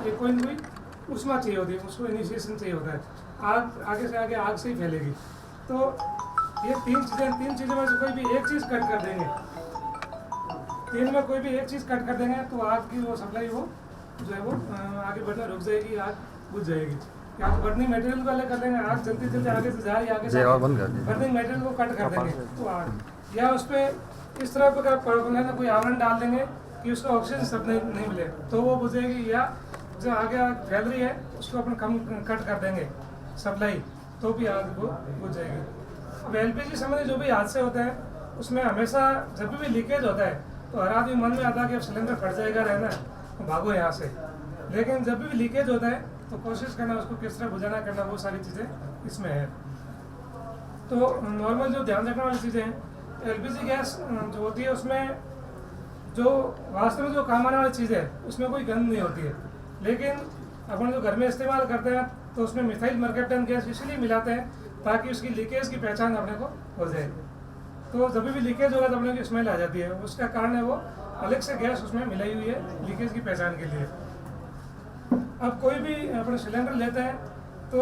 एक कोई ना कोई उष्मा चाहिए होती है, उसको इनिशिएशन चाहिए होता है, आग आगे से आगे आग से ही फैलेगी। तो ये तीन चीज़ें में से कोई भी एक चीज़ कट कर देंगे, तीन में कोई भी एक चीज़ कट कर देंगे तो आग की वो सप्लाई वो जो है वो आगे बढ़ना रुक जाएगी, आग बुझ जाएगी। या तो बर्निंग मटेरियल वाले कर देंगे, आग जल्दी जल्दी आगे से जा रही आगे से बर्निंग मटेरियल को कट कर देंगे तो आग, या उस पर इस तरह का कोई आवरण डाल देंगे कि उसको ऑक्सीजन सब नहीं मिले तो वो बुझेगी, या जो आगे आग फैल रही है उसको अपन कम कट कर देंगे सप्लाई तो भी आग वो बुझ जाएगी। अब एलपीजी संबंधी जो भी हादसे होते हैं उसमें हमेशा जब भी लीकेज होता है तो हर आदमी मन में आता है कि अब सिलेंडर फट जाएगा रहना तो भागो यहाँ से, लेकिन जब भी लीकेज होता है तो कोशिश करना उसको किस तरह बुझाना करना, वो सारी चीज़ें इसमें है। तो नॉर्मल जो ध्यान रखने वाली चीज़ें हैं, एलपीजी गैस जो होती है उसमें जो वास्तव में जो काम आने वाली चीज़ है उसमें कोई गंध नहीं होती है, लेकिन अपन जो घर में इस्तेमाल करते हैं तो उसमें मिथाइल मर्केप्टन गैस इसलिए मिलाते हैं ताकि उसकी लीकेज की पहचान अपने को हो जाए। तो जब भी लीकेज होगा तो अपने की स्मेल आ जाती है, उसका कारण है वो अलग से गैस उसमें मिलाई हुई है लीकेज की पहचान के लिए। अब कोई भी अपने सिलेंडर लेते हैं तो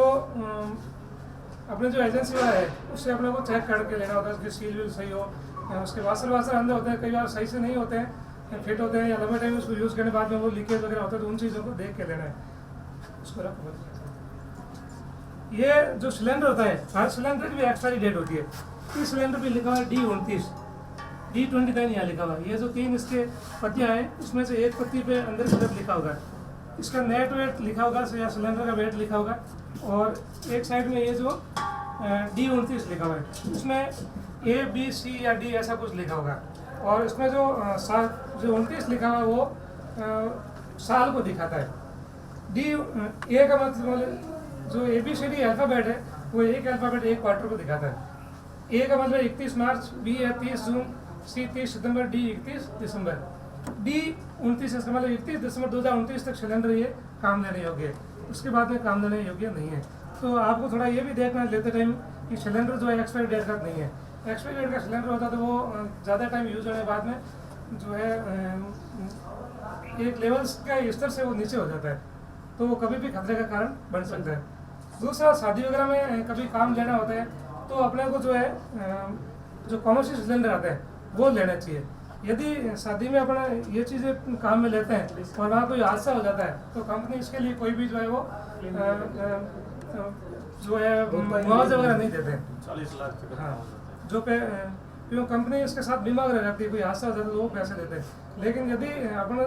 अपने जो एजेंसी वाला है उससे अपने को चेक करके लेना होता है, उसकी सील वील सही हो, उसके वासर अंदर होते हैं, कई बार सही से नहीं होते हैं, फिट होते हैं, या लंबे टाइम उसको यूज़ करने बाद में वो लीकेज वगैरह होता है, तो उन चीज़ों को देख के लेना है। उसको रखो। ये जो सिलेंडर होता है हर सिलेंडर की भी एक्सपायरी डेट होती है। इस सिलेंडर पे लिखा हुआ है D29, D29 यहाँ लिखा हुआ है। ये जो तीन इसके पत्तियाँ हैं इसमें से एक पत्ती पे अंदर की तरफ लिखा होगा, इसका नेट वेट लिखा होगा या सिलेंडर का वेट लिखा होगा, और एक साइड में ये जो D29 लिखा हुआ है उसमें A B C या D ऐसा कुछ लिखा होगा, और इसमें जो 29 लिखा हुआ है वो साल को दिखाता है। D A का मतलब जो ABCD अल्फ़ाबेट है वो एक अल्फ़ाबेट एक क्वार्टर को दिखाता है। A का मतलब 31 मार्च, B है 30 जून, C 30 सितंबर, D 31 दिसंबर, D 29 इसका मतलब 31 दिसंबर 2029 तक सिलेंडर ये काम लेने योग्य है, उसके बाद में काम लेने योग्य नहीं है। तो आपको थोड़ा ये भी देखना लेते टाइम कि सिलेंडर जो है एक्सपायरी डेट का नहीं है। एक्सपायरी डेट का सिलेंडर होता है तो वो ज़्यादा टाइम यूज होने के बाद में जो है एक लेवल का स्तर से वो नीचे हो जाता है, तो वो कभी भी खतरे का कारण बन सकता है। दूसरा, शादी वगैरह में कभी काम लेना होता है तो अपने को जो है जो कॉमर्शियल सिलेंडर आता है वो लेना चाहिए। यदि शादी में अपना ये चीज़ें काम में लेते हैं और वहाँ कोई हादसा हो जाता है तो कंपनी इसके लिए कोई भी जो है वो जो है मुआवजा वगैरह नहीं देते। 40 लाख तक। हाँ, जो पे क्यों कंपनी इसके साथ बीमा वगैरह रहती है, कोई हादसा हो जाता है तो वो पैसे देते हैं। लेकिन यदि अपन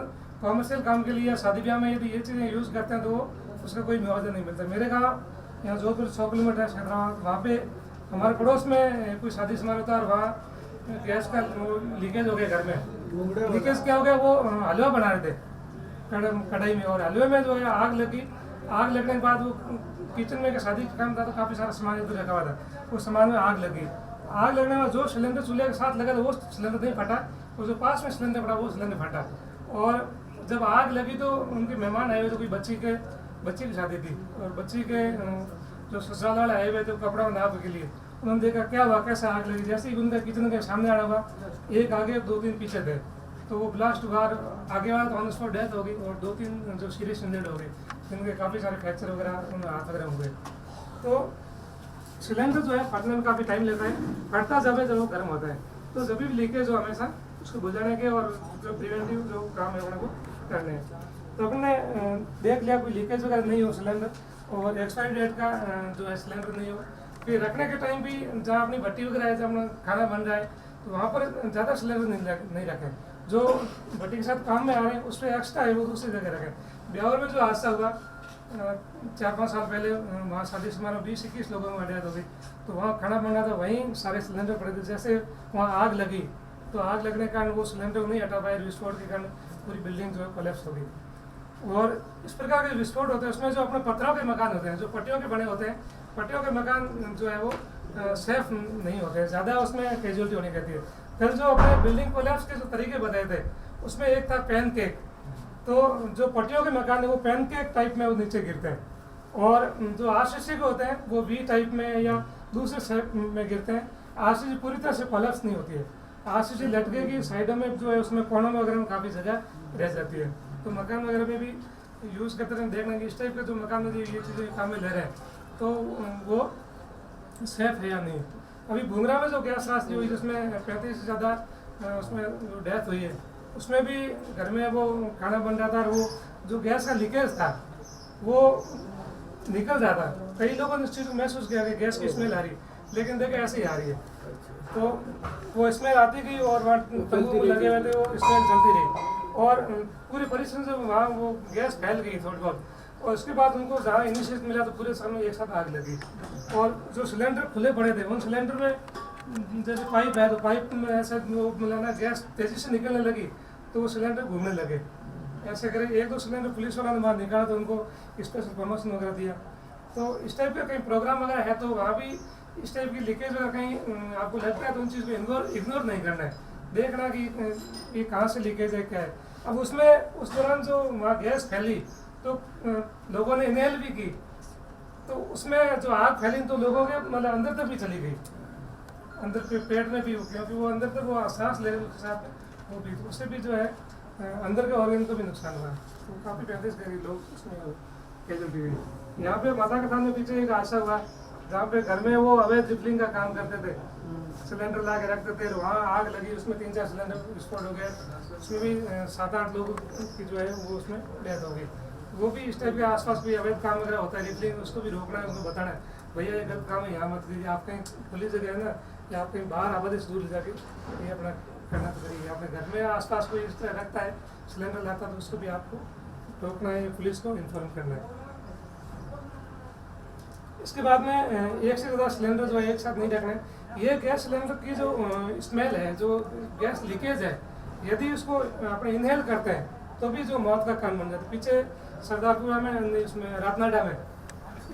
कॉमर्शियल काम के लिए या शादी ब्याह में यदि ये चीज़ें यूज़ करते हैं तो उसका कोई मुआवजा नहीं मिलता। मेरे गाँव यहाँ जोधपुर 100 किलोमीटर है क्षेत्राबाद, वहाँ पे हमारे पड़ोस में कोई शादी समारोह था और वहाँ गैस का लीकेज हो गया घर में। लीकेज क्या हो गया, वो हलवा बना रहे थे कढ़ाई में, और हलवे में जो है आग लगी। आग लगने के बाद वो किचन में शादी का काम था तो काफ़ी सारा सामान इधर रखा हुआ था, उस सामान में आग लगी। आग लगने में जो सिलेंडर चूल्हे के साथ लगा था वो सिलेंडर नहीं फटा, और जो पास में सिलेंडर पड़ा वो सिलेंडर फटा। और जब आग लगी तो उनके मेहमान आए हुए थे, कोई बच्ची की शादी थी, और बच्ची के जो ससुराल वाले आए हुए थे कपड़ा नाप के लिए, उन्होंने देखा क्या हुआ, कैसे आग लगी। जैसे ही उनका किचन के सामने आना हुआ, एक आगे 2-3 पीछे थे, तो वो ब्लास्ट हुआ, आगे वाला तो ऑन स्पॉट डेथ हो गई, और 2-3 जो सीरियस इंजर्ड हो गए, जिनके काफ़ी सारे फ्रैक्चर वगैरह उनमें हाथ वगैरह हुए। तो सिलेंडर जो है फटने में काफ़ी टाइम लेता है, फटता जब है जब वो गर्म होता है। तो जब भी लीकेज हो हमेशा उसको बुझाने के और जो प्रिवेंटिव जो काम है उनको करने हैं। तो अपने देख लिया कोई लीकेज वगैरह नहीं हो सिलेंडर, और एक्सपायरी डेट का जो है सिलेंडर नहीं हो। फिर रखने के टाइम भी जहाँ अपनी भट्टी वगैरह है, जब अपना खाना बन रहा है तो वहाँ पर ज़्यादा सिलेंडर नहीं रखें। जो भट्टी के साथ काम में आ रहे हैं उस पर एक्स्ट्रा है वो दूसरी जगह रखें। ब्यावर में जो हादसा हुआ 4-5 साल पहले, वहाँ शादी समारोह 20-21 लोगों में डेथ हो गई, तो वहाँ खाना बना था, वहीं सारे सिलेंडर पड़े थे। जैसे वहाँ आग लगी तो आग लगने के कारण वो सिलेंडर नहीं हटा पाए, विस्फोट के कारण पूरी बिल्डिंग जो है कोलैप्स हो गई। और इस प्रकार के विस्फोट होते हैं उसमें जो अपने पत्थरों के मकान होते हैं, जो पट्टियों के बने होते हैं, पट्टियों के मकान जो है वो सेफ नहीं होते हैं, ज़्यादा उसमें कैजुअलिटी होनी रहती है। फिर जो अपने बिल्डिंग कोलैप्स के जो तरीके बताए थे उसमें एक था पैनकेक, तो जो पट्टियों के मकान है वो पैनकेक टाइप में वो नीचे गिरते हैं, और जो आरसीसी के होते हैं वो वी टाइप में या दूसरे शेप में गिरते हैं। आरसीसी पूरी तरह से कोलैप्स नहीं होती है, आरसीसी लटके की साइडों में जो है उसमें कोनों में वगैरह में काफ़ी जगह रह जाती है। तो मकान वगैरह में भी यूज़ करते रहें, देखना कि इस टाइप के जो मकान में जो ये चीज़ें काम में ले रहे हैं तो वो सेफ है या नहीं। अभी भूंगरा में जो गैस रास्ते हुई जिसमें 35 से ज़्यादा उसमें जो डेथ हुई है, उसमें भी घर में वो खाना बन रहा था और वो जो गैस का लीकेज था वो निकल जाता। कई लोगों ने इस चीज़ को महसूस किया कि गैस की स्मेल आ रही, लेकिन देखे ऐसे ही आ रही है। तो वो स्मेल आती गई और वहाँ तंबू लगे हुए थे, वो स्मेल चलती रही और पूरे परिसर से वहाँ वो गैस फैल गई थोड़ी बहुत। और उसके बाद उनको जहाँ इनिशिएट मिला तो पूरे समय एक साथ आग लगी। और जो सिलेंडर खुले पड़े थे उन सिलेंडर में जैसे पाइप है तो पाइप में ऐसा वो मिलाना गैस तेज़ी से निकलने लगी तो वो सिलेंडर घूमने लगे। ऐसे करे 1-2 सिलेंडर पुलिस वालों ने बाहर निकाला तो उनको स्पेशल प्रमोशन वगैरह दिया। तो इस टाइप का कहीं प्रोग्राम वगैरह है तो वहाँ भी इस टाइप की लीकेज वगैरह कहीं आपको लगता है तो उन चीज़ को इग्नोर नहीं करना है, देखना कि ये कहाँ से लीकेज है क्या है। अब उसमें उस दौरान जो वहाँ गैस फैली तो लोगों ने इनहेल भी की तो उसमें जो आग फैली तो लोगों के मतलब अंदर तक भी चली गई, अंदर के पेट में भी, क्योंकि वो अंदर तक वो सांस ले रहे के साथ वो भी, तो उससे भी जो है अंदर के ऑर्गन को भी नुकसान हुआ। तो काफ़ी 35 गरीब लोग उसमें कैजुअल्टी हुई। यहाँ पे माता के थान में पीछे एक हादसा हुआ जहाँ पे घर में वो अवैध रिफिलिंग का काम करते थे, सिलेंडर ला के रखते थे, वहाँ आग लगी, उसमें 3-4 सिलेंडर विस्फोट हो गए, उसमें भी 7-8 लोगों की जो है वो उसमें डेथ हो गई। वो भी इस टाइप के आसपास भी अवैध काम वगैरह होता है रिफिलिंग, उसको भी रोकना है, उनको बताना है भैया ये गलत काम है यहाँ मत कीजिए, आप कहीं खुली जगह है ना या आप कहीं बाहर आबादी से दूर ले जाके ये अपना करना तो करिए। अपने घर में आसपास कोई इस तरह रखता है सिलेंडर लाता है तो उसको भी आपको रोकना है, पुलिस को इन्फॉर्म करना है। इसके बाद में एक से ज़्यादा सिलेंडर जो है एक साथ नहीं रखना है। ये गैस सिलेंडर की जो स्मेल है, जो गैस लीकेज है, यदि उसको अपने इनहेल करते हैं तो भी जो मौत का कारण बन जाता है। पीछे सरदारपुरा में इसमें रातनाडा में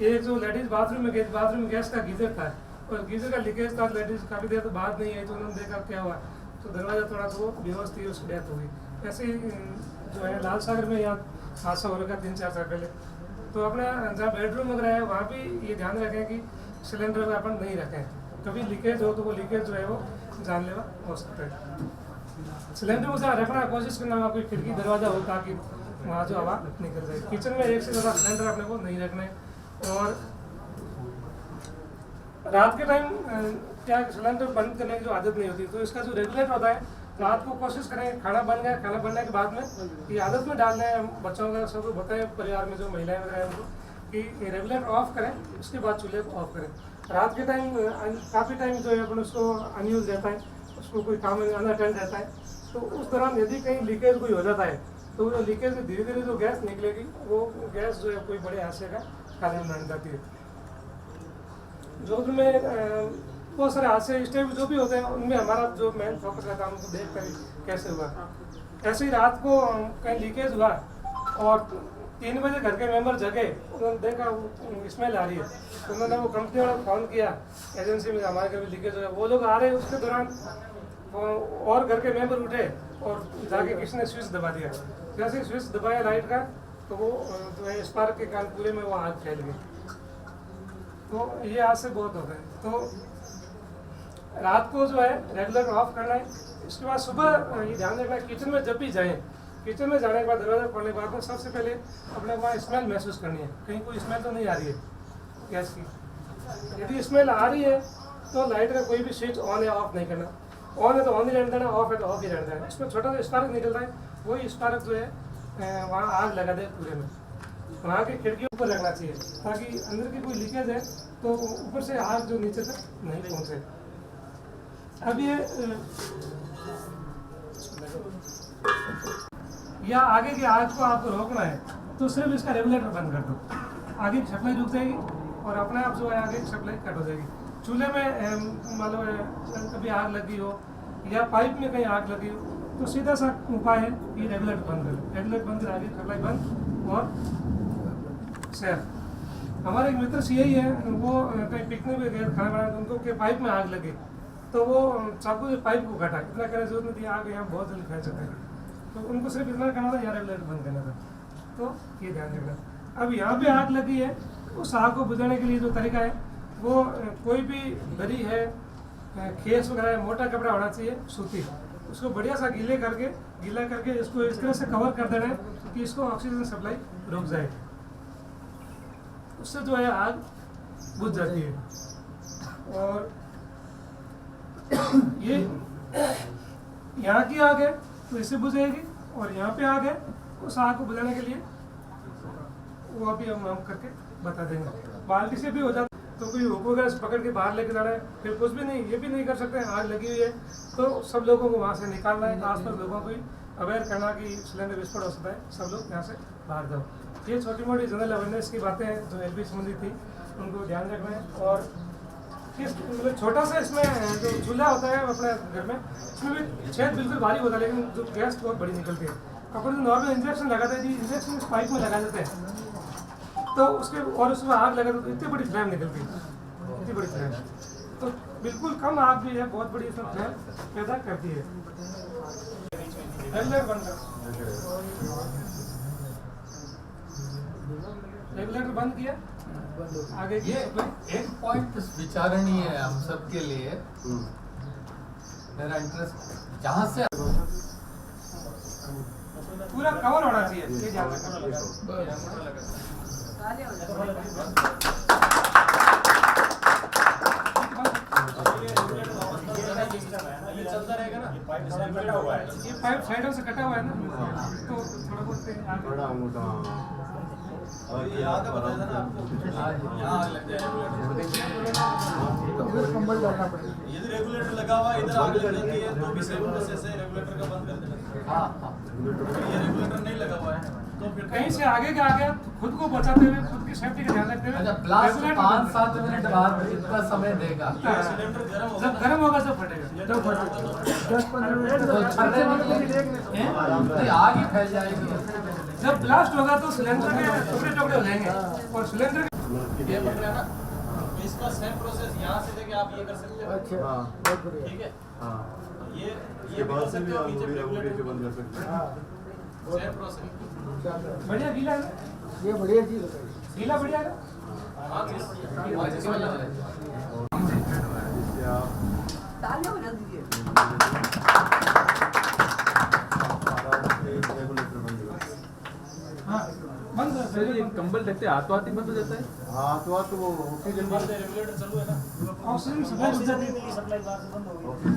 एक जो लेडीज़ बाथरूम में गैस का गीजर था और गीजर का लीकेज था, लेडीज़ काफ़ी देर तो बात नहीं आई तो उन्होंने देखा क्या हुआ तो दरवाज़ा तोड़ा तो वो बेहोश थी, उसकी डेथ हो गई। ऐसे ही जो है लाल सागर में यहाँ हादसा हो रखा 3-4 साल पहले। तो अपना जहाँ बेडरूम वगैरह है वहाँ भी ये ध्यान रखें कि सिलेंडर में अपन नहीं रखें, कभी लीकेज हो तो वो लीकेज जो है वो जानलेवा हो सकता है। सिलेंडर को जहाँ रखना कोशिश करना वहाँ कोई खिड़की दरवाज़ा हो ताकि वहाँ जो हवा निकल जाए। किचन में एक से ज़्यादा सिलेंडर अपने को नहीं रखने। और रात के टाइम क्या सिलेंडर बंद करने की जो आदत नहीं होती तो इसका जो रेगुलेटर होता है रात को कोशिश करें खाना बन गया, खाना बनने के बाद में ये आदत में डाल दें, बच्चों का सबको बताएं परिवार में जो महिलाएं वगैरह हैं उनको कि रेगुलेटर ऑफ करें, उसके बाद चूल्हे को ऑफ करें। रात के टाइम काफ़ी टाइम जो है अपन उसको अनयूज रहता है, उसको कोई काम अनअटेंड रहता है तो उस दौरान यदि कहीं लीकेज कोई हो जाता है तो वो लीकेज से धीरे धीरे जो गैस निकलेगी वो गैस जो है कोई बड़े हादसे का कारण बन जाती है। जोधपुर में बहुत सारे हादसे इस टाइप जो भी होते हैं उनमें हमारा जो मेन फोकस रहता है उनको देख कर कैसे हुआ। ऐसे ही रात को कहीं लीकेज हुआ और 3 बजे घर के मेंबर जगे, उन्होंने देखा स्मेल आ रही है तो उन्होंने वो कंपनी वाला फ़ोन किया एजेंसी में हमारे घर में लीकेज हो गया। वो लोग आ रहे उसके दौरान और घर के मेंबर उठे और जाके किसी ने स्विच दबा दिया। जैसे स्विच दबाया लाइट का तो वो जो है स्पार्क के कारण पूरे में वो आग फैल गई। तो ये आज से बहुत होता है। तो रात को जो है रेगुलेटर ऑफ करना है। इसके बाद सुबह ये ध्यान रखना है किचन में जब भी जाएं, किचन में जाने के बाद दरवाज़ा खोलने के बाद में सबसे पहले अपने वहाँ स्मेल महसूस करनी है, कहीं कोई स्मेल तो नहीं आ रही है गैस की। यदि स्मेल आ रही है तो लाइट का कोई भी स्विच ऑन या ऑफ नहीं करना, ऑन है तो ऑन ही रहने देना, ऑफ है तो ऑफ ही रहने देना। इसमें छोटा सा स्पार्क निकलता है, वही स्पार्क जो है वहाँ आग लगा दे पूरे में। वहाँ की खिड़की ऊपर रखना चाहिए ताकि अंदर की कोई लीकेज है तो ऊपर से आग जो नीचे तक नहीं पहुँचे। अब ये या आगे की आग को आपको रोकना है तो सिर्फ इसका रेगुलेटर बंद कर दो, आगे की सप्लाई रुक जाएगी और अपने आप जो है आगे की सप्लाई कट हो जाएगी। चूल्हे में मान लो कभी आग लगी हो या पाइप में कहीं आग लगी हो तो सीधा सा उपाय है कि रेगुलेटर बंद करो, रेगुलेटर बंद कर आगे सप्लाई बंद और सेफ। हमारे एक मित्र से यही है, वो कहीं पिकनिक में गए खाना बनाया तो उनको के पाइप में आग लगी तो वो चाकू से पाइप को काटा, इतना करने जरूरत नहीं थी, आग यहाँ बहुत जल्दी फैल सकता है तो उनको सिर्फ इतना करना था, यहाँ रेगुलेटर बंद करना था। तो ये ध्यान रखना। अब यहाँ पे आग लगी है, उस आग को बुझाने के लिए जो तरीका है वो कोई भी दरी है, खेस वगैरह है, मोटा कपड़ा होना चाहिए सूती, उसको बढ़िया सा गीला करके इसको इस तरह से कवर कर देना है कि इसको ऑक्सीजन सप्लाई रुक जाए, उससे जो है आग बुझ जाती है। और ये यहाँ की आग है तो इससे बुझेगी, और यहाँ पे आग है उस आग को बुझाने के लिए वो अभी हम करके बता देंगे। बाल्टी से भी हो जाता, तो कोई हुक वगैरह पकड़ के बाहर लेके जाना है, फिर कुछ भी नहीं, ये भी नहीं कर सकते। आग लगी हुई है तो सब लोगों को वहाँ से निकालना है, आसपास लोगों को अवेयर करना कि सिलेंडर विस्फोट हो सकता है, सब लोग यहाँ से बाहर जाओ। ये छोटी मोटी जनरल अवेयरनेस की बातें हैं जो एलपी संबंधी थी, उनको ध्यान रखना है। और मतलब छोटा सा इसमें जो चूल्हा होता है अपने घर में, इसमें भी छेद बिल्कुल भारी होता है, लेकिन जो गैस बहुत बड़ी निकलती है। अपन जो नॉर्मल इंजेक्शन लगाते हैं जी, इंजेक्शन इस पाइप में लगा देते हैं तो उसके, और उसमें आग लगा तो इतनी बड़ी फ्लेम निकलती है, इतनी बड़ी फ्लेम, तो बिल्कुल कम आग भी है, बहुत बड़ी इसमें फ्लेम पैदा करती है। रेगुलेटर बंद किया, आगे ये एक पॉइंट विचारणीय है हम सब के लिए, मेरा इंटरेस्ट जहाँ से पूरा कवर होना चाहिए, ये ध्यान रखना। ये चलता रहेगा ना, ये पाइप साइडों से कटा हुआ है ना, तो थोड़ा बहुत आगे बड़ा मोटा यहाँ का बताया था ना आपको, यहाँ आग लग जाए तो फिर कंबल डालना पड़ेगा। यदि रेगुलेटर लगा हुआ इधर आग लग जाती है तो भी सेम प्रोसेस है, रेगुलेटर का बंद कर देना। हाँ ये रेगुलेटर नहीं लगा हुआ है तो फिर कहीं से आगे के आगे खुद को बचाते हुए, खुद की सेफ्टी का ध्यान रखते हुए। अच्छा, ब्लास्ट रेगुलेटर 5-7 मिनट बाद कितना समय देगा? सिलेंडर गर्म होगा, जब गर्म होगा तब फटेगा, तो 10-15 मिनट तो छलने निकलेगी, तो आग ही फैल जाएगी। जब ब्लास्ट होगा तो सिलेंडर के टुकड़े टुकड़े हो जाएंगे, और सिलेंडर ये बन रहा है ना, तो इसका सेम प्रोसेस यहाँ से लेके आप ये कर सकते हो। अच्छा, हाँ। बहुत बढ़िया। ठीक है, हाँ ये ये भी बात कर से भी सकते हो, आप नीचे पूरी रेगुलेटर रेगुलेटर बंद कर सकते हैं। हाँ, सेम प्रोसेस। बढ़िया गीला है ना? ये बढ़िया चीज है। गीला बढ़िया है ना? हाँ जी, अच्छी वाली है। इससे आप रेगुलेटर बंद कर। हाँ बंद कर। सर ये कंबल ढकते हाथों हाथ ही बंद हो जाता है? हाँ तो वो ऑक्सीजन रेगुलेटर चालू है ना, ऑक्सीजन सप्लाई हो जाती है। ऑक्सीजन की सप्लाई बंद हो गई।